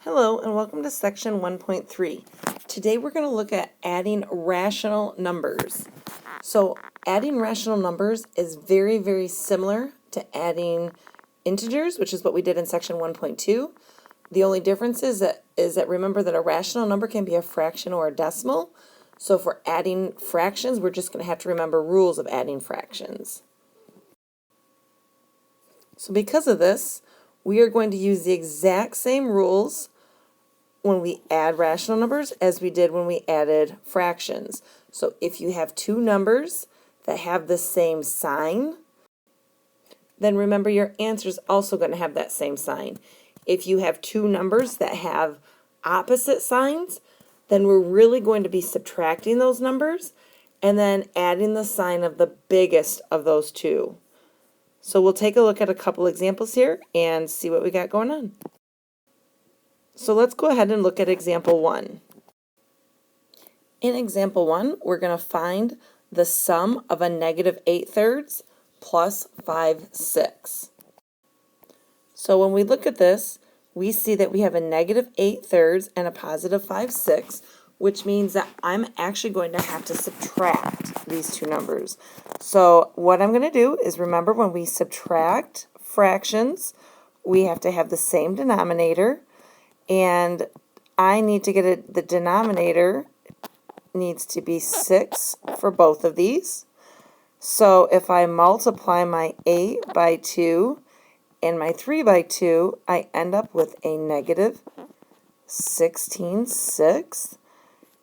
Hello and welcome to section 1.3. Today we're going to look at adding rational numbers. So adding rational numbers is very, very similar to adding integers, which is what we did in section 1.2. The only difference is that remember that a rational number can be a fraction or a decimal. So if we're adding fractions, we're just going to have to remember rules of adding fractions. So because of this, we are going to use the exact same rules when we add rational numbers as we did when we added fractions. So if you have two numbers that have the same sign, then remember your answer is also going to have that same sign. If you have two numbers that have opposite signs, then we're really going to be subtracting those numbers and then adding the sign of the biggest of those two. So we'll take a look at a couple examples here and see what we got going on. So let's go ahead and look at example 1. In example 1, we're going to find the sum of a negative 8/3 plus 5/6. So when we look at this, we see that we have a negative 8/3 and a positive 5/6, which means that I'm actually going to have to subtract these two numbers. So what I'm going to do is remember when we subtract fractions, we have to have the same denominator. And I need to get the denominator needs to be 6 for both of these. So if I multiply my 8 by 2 and my 3 by 2, I end up with a negative 16/6.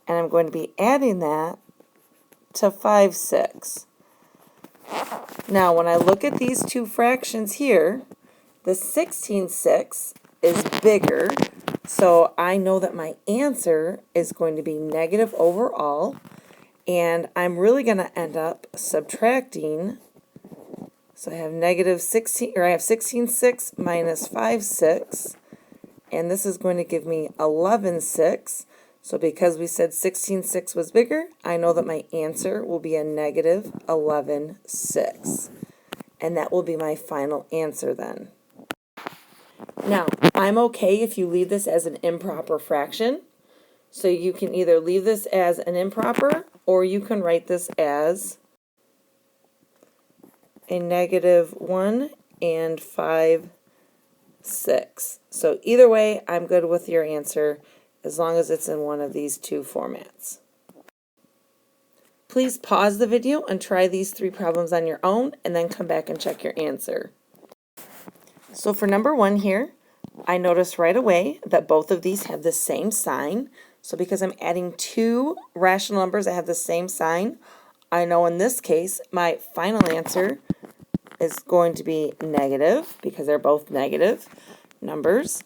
And I'm going to be adding that to 5/6. Now when I look at these two fractions here, the 16/6 is bigger. So I know that my answer is going to be negative overall, and I'm really going to end up subtracting. So I have negative 16, or I have 16/6 minus 5/6, and this is going to give me 11/6. So because we said 16/6 was bigger, I know that my answer will be a negative 11/6, and that will be my final answer then. Now, I'm okay if you leave this as an improper fraction. So you can either leave this as an improper, or you can write this as a negative 1 and 5/6. So either way, I'm good with your answer as long as it's in one of these two formats. Please pause the video and try these three problems on your own, and then come back and check your answer. So for number 1 here, I notice right away that both of these have the same sign. So because I'm adding two rational numbers that have the same sign, I know in this case my final answer is going to be negative because they're both negative numbers.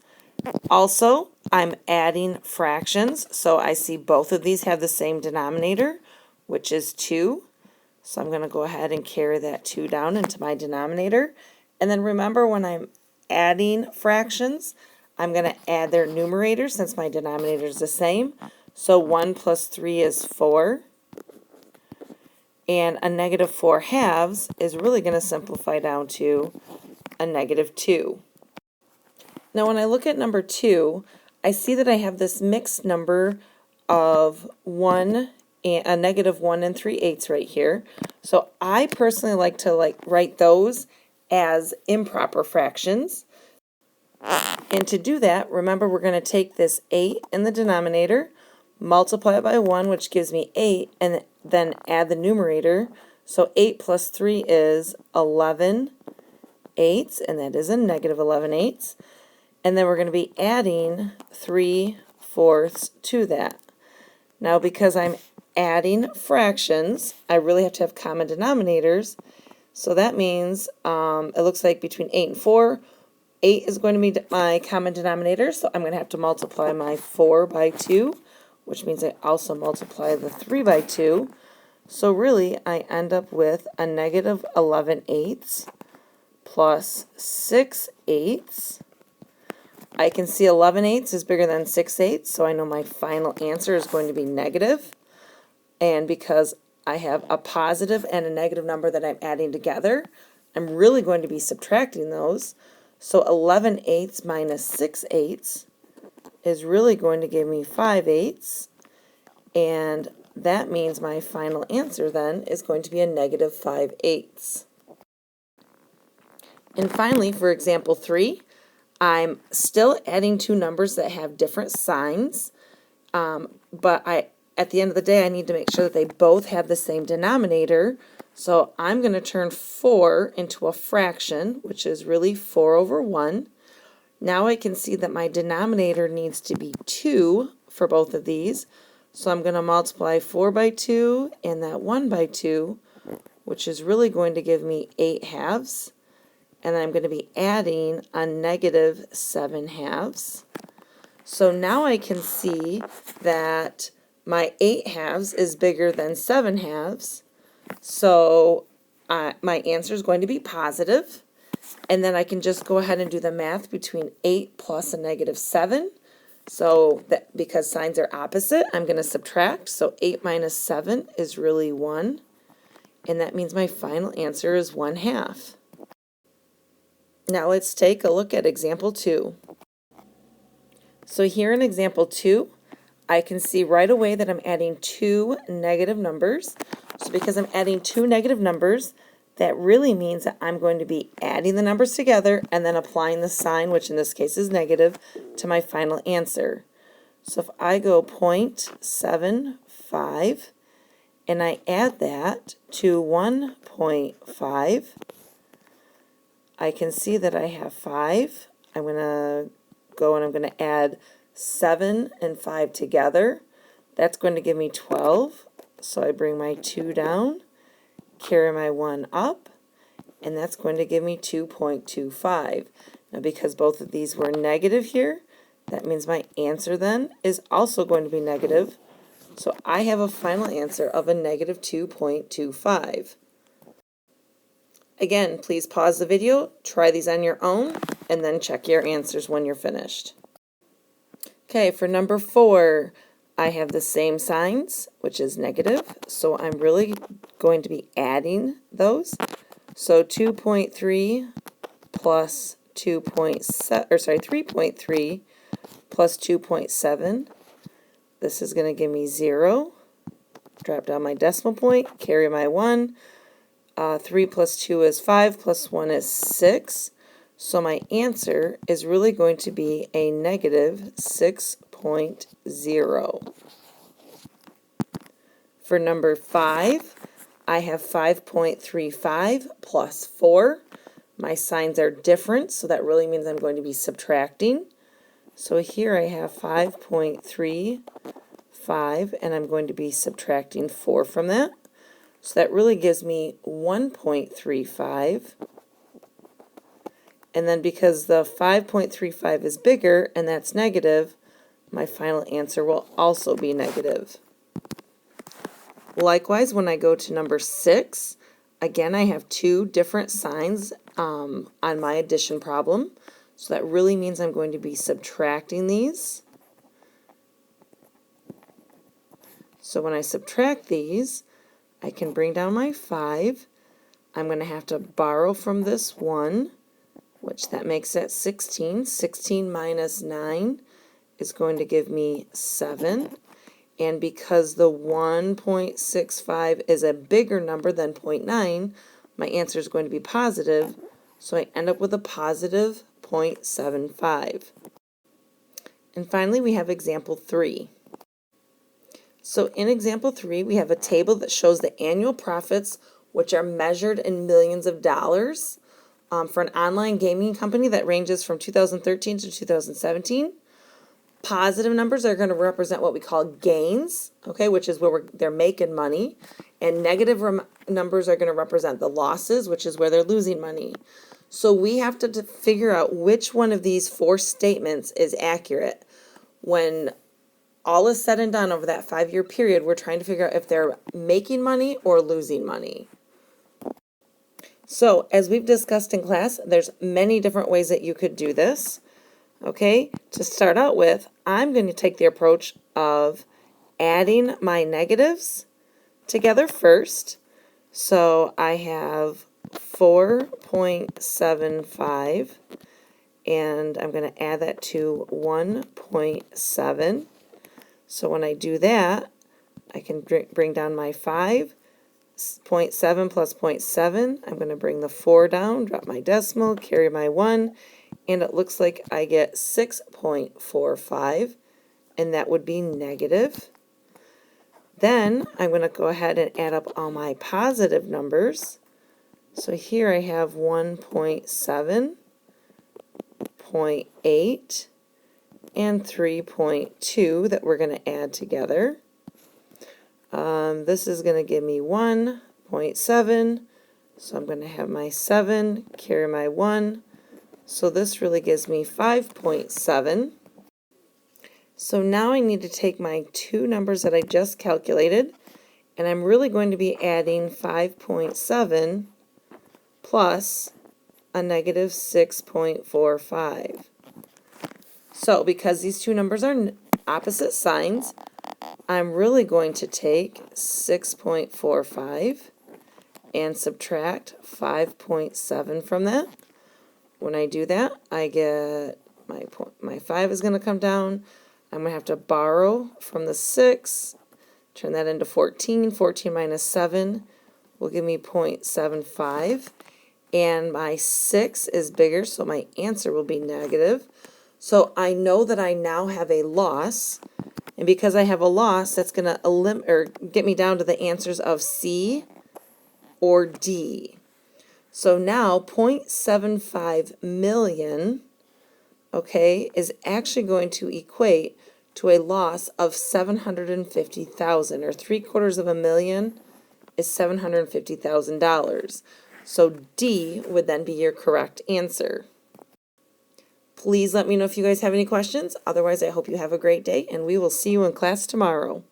Also, I'm adding fractions, so I see both of these have the same denominator, which is 2. So I'm going to go ahead and carry that 2 down into my denominator. And then remember, when I'm adding fractions, I'm going to add their numerator since my denominator is the same. So 1 plus 3 is 4. And a negative 4/2 is really going to simplify down to a negative 2. Now when I look at number 2, I see that I have this mixed number of a negative 1 and 3/8 right here. So I personally like to write those as improper fractions. And to do that, remember we're going to take this 8 in the denominator, multiply it by 1, which gives me 8, and then add the numerator. So 8 plus 3 is 11/8, and that is a negative 11/8. And then we're going to be adding 3/4 to that. Now because I'm adding fractions, I really have to have common denominators. So that means it looks like between 8 and 4, 8 is going to be my common denominator, so I'm going to have to multiply my 4 by 2, which means I also multiply the 3 by 2. So really, I end up with a negative 11/8 plus 6/8. I can see 11/8 is bigger than 6/8, so I know my final answer is going to be negative. And because I have a positive and a negative number that I'm adding together, I'm really going to be subtracting those. So 11/8 minus 6/8 is really going to give me 5/8, and that means my final answer then is going to be a negative 5/8. And finally, for example 3, I'm still adding two numbers that have different signs, but at the end of the day, I need to make sure that they both have the same denominator. So I'm going to turn 4 into a fraction, which is really 4/1. Now I can see that my denominator needs to be 2 for both of these. So I'm going to multiply 4 by 2 and that 1 by 2, which is really going to give me 8/2. And I'm going to be adding a negative 7/2. So now I can see that my 8/2 is bigger than 7/2. So my answer is going to be positive. And then I can just go ahead and do the math between 8 plus a negative 7. So that because signs are opposite, I'm going to subtract. So 8 minus 7 is really 1. And that means my final answer is 1/2. Now let's take a look at example 2. So here in example 2, I can see right away that I'm adding two negative numbers. So because I'm adding two negative numbers, that really means that I'm going to be adding the numbers together and then applying the sign, which in this case is negative, to my final answer. So if I go 0.75 and I add that to 1.5, I can see that I have 5. I'm going to go and I'm going to add 7 and 5 together. That's going to give me 12. So I bring my 2 down, carry my 1 up, and that's going to give me 2.25. Now because both of these were negative here, that means my answer then is also going to be negative. So I have a final answer of a negative 2.25. Again, please pause the video, try these on your own, and then check your answers when you're finished. Okay, for number 4, I have the same signs, which is negative, so I'm really going to be adding those. So 2.3 plus 3.3 plus 2.7. This is going to give me 0. Drop down my decimal point, carry my 1. 3 plus 2 is 5, plus 1 is 6. So my answer is really going to be a negative 6.0. For number 5, I have 5.35 plus 4. My signs are different, so that really means I'm going to be subtracting. So here I have 5.35, and I'm going to be subtracting 4 from that. So that really gives me 1.35. And then because the 5.35 is bigger, and that's negative, my final answer will also be negative. Likewise, when I go to number 6, again, I have two different signs on my addition problem. So that really means I'm going to be subtracting these. So when I subtract these, I can bring down my 5. I'm going to have to borrow from this 1, which that makes it 16. 16 minus 9 is going to give me 7. And because the 1.65 is a bigger number than 0.9, my answer is going to be positive. So I end up with a positive 0.75. And finally, we have example 3. So in example 3, we have a table that shows the annual profits, which are measured in millions of dollars, for an online gaming company that ranges from 2013 to 2017. Positive numbers are going to represent what we call gains, okay, which is where they're making money. And negative numbers are going to represent the losses, which is where they're losing money. So we have to figure out which one of these 4 statements is accurate. When all is said and done over that 5-year period, we're trying to figure out if they're making money or losing money. So, as we've discussed in class, there's many different ways that you could do this. Okay, to start out with, I'm going to take the approach of adding my negatives together first. So I have 4.75, and I'm going to add that to 1.7. So when I do that, I can bring down my 5. 0.7 plus 0.7. I'm going to bring the 4 down, drop my decimal, carry my 1, and it looks like I get 6.45, and that would be negative. Then I'm going to go ahead and add up all my positive numbers. So here I have 1.7, 0.8, and 3.2 that we're going to add together. This is going to give me 1.7, so I'm going to have my 7, carry my 1, so this really gives me 5.7. So now I need to take my two numbers that I just calculated, and I'm really going to be adding 5.7 plus a negative 6.45. So because these two numbers are opposite signs, I'm really going to take 6.45 and subtract 5.7 from that. When I do that, I get my 5 is going to come down. I'm going to have to borrow from the 6, turn that into 14. 14 minus 7 will give me 0.75. And my 6 is bigger, so my answer will be negative. So I know that I now have a loss. And because I have a loss, that's going to get me down to the answers of C or D. So now 0.75 million, okay, is actually going to equate to a loss of 750,000, or 750,000 is $750,000. So D would then be your correct answer. Please let me know if you guys have any questions. Otherwise, I hope you have a great day, and we will see you in class tomorrow.